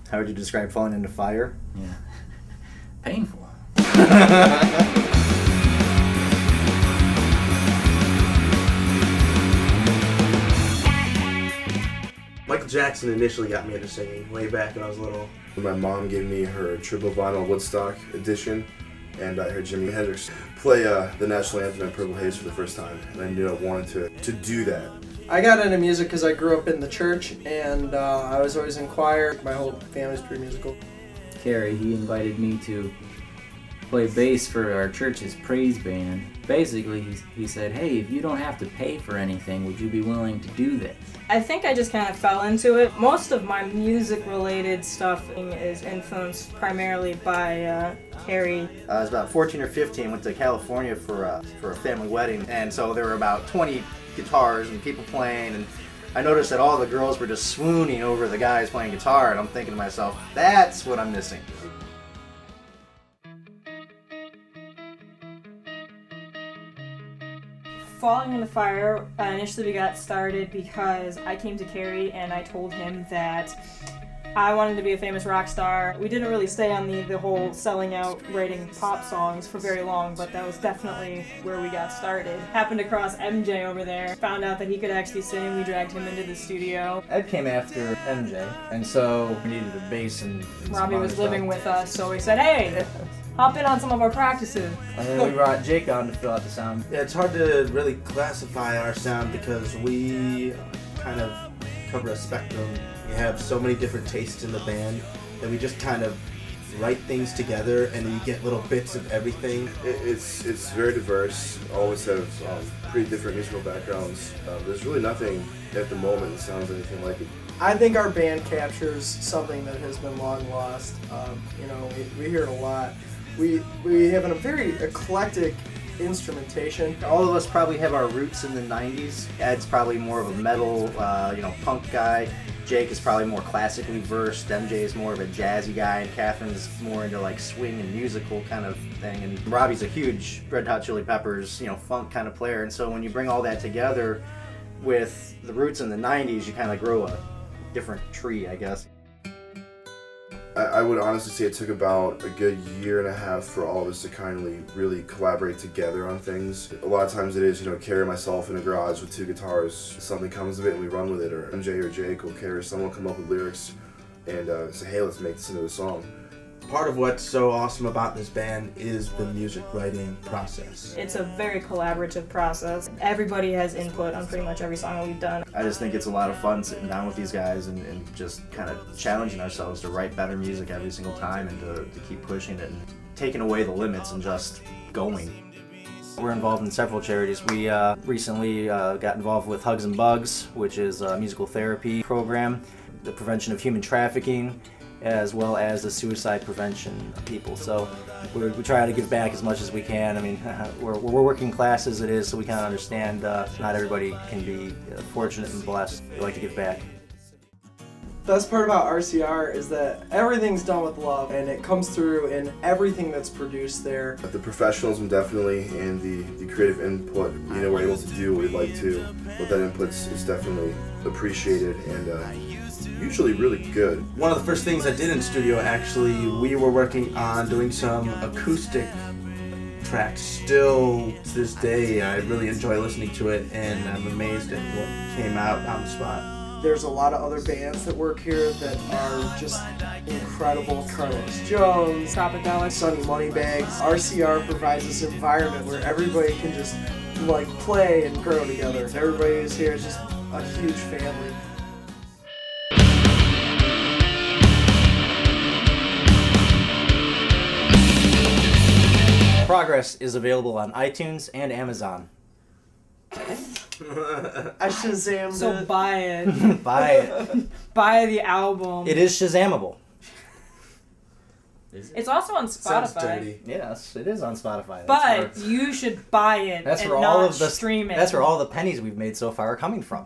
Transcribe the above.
How would you describe falling into fire? Yeah. Painful. Michael Jackson initially got me into singing way back when I was little. My mom gave me her triple vinyl Woodstock edition, and I heard Jimi Hendrix play the national anthem at Purple Haze for the first time, and I knew I wanted to do that. I got into music because I grew up in the church, and I was always in choir. My whole family's pretty musical. Carrie, he invited me to play bass for our church's praise band. Basically, he said, hey, if you don't have to pay for anything, would you be willing to do this? I think I just kind of fell into it. Most of my music-related stuff is influenced primarily by Carrie. I was about 14 or 15, went to California for a family wedding, and so there were about 20 guitars and people playing, and I noticed that all the girls were just swooning over the guys playing guitar, and I'm thinking to myself, that's what I'm missing. Falling in the Fire initially got started because I came to Carrie and I told him that I wanted to be a famous rock star. We didn't really stay on the whole selling out, writing pop songs for very long, but that was definitely where we got started. Happened across MJ over there, found out that he could actually sing, we dragged him into the studio. Ed came after MJ, and so we needed a bass and Robbie was living with us, so we said, hey, hop in on some of our practices. And then we brought Jake on to fill out the sound. Yeah, it's hard to really classify our sound because we kind of cover a spectrum. We have so many different tastes in the band that we just kind of write things together and you get little bits of everything. It's very diverse, always have pretty different musical backgrounds. There's really nothing at the moment that sounds anything like it. I think our band captures something that has been long lost. You know, we hear it a lot. We have a very eclectic instrumentation. All of us probably have our roots in the 90s. Ed's probably more of a metal, punk guy. Jake is probably more classically versed. MJ is more of a jazzy guy, and Catherine's more into like swing and musical kind of thing. And Robbie's a huge Red Hot Chili Peppers, funk kind of player. And so when you bring all that together with the roots in the 90s, you kind of grow a different tree, I guess. I would honestly say it took about a good year and a half for all of us to kindly really collaborate together on things. A lot of times it is, Carrie and myself in a garage with 2 guitars, something comes of it and we run with it, or MJ or Jake will Carrie, someone will come up with lyrics and say, hey, let's make this into a song. Part of what's so awesome about this band is the music writing process. It's a very collaborative process. Everybody has input on pretty much every song that we've done. I just think it's a lot of fun sitting down with these guys and just kind of challenging ourselves to write better music every single time and to keep pushing it and taking away the limits and just going. We're involved in several charities. We recently got involved with Hugs and Bugs, which is a musical therapy program, the prevention of human trafficking, as well as the suicide prevention people. So we try to give back as much as we can. I mean, we're working class as it is, so we kind of understand not everybody can be fortunate and blessed. We like to give back. The best part about RCR is that everything's done with love, and it comes through in everything that's produced there. The professionalism definitely, and the creative input, we're able to do what we'd like to, but that input is definitely appreciated and usually really good. One of the first things I did in studio, actually, we were working on doing some acoustic tracks. Still, to this day, I really enjoy listening to it, and I'm amazed at what came out on the spot. There's a lot of other bands that work here that are just incredible. Carlos Jones, Tropicala, Sunny Moneybags. RCR provides this environment where everybody can just play and grow together. Everybody who's here is just a huge family. Progress is available on iTunes and Amazon. I Shazammed So it. buy it. Buy it. Buy the album. It is Shazamable. It's also on Sounds Spotify. dirty. Yes, it is on Spotify. But you should buy it That's and where not all of the stream it. That's where all the pennies we've made so far are coming from.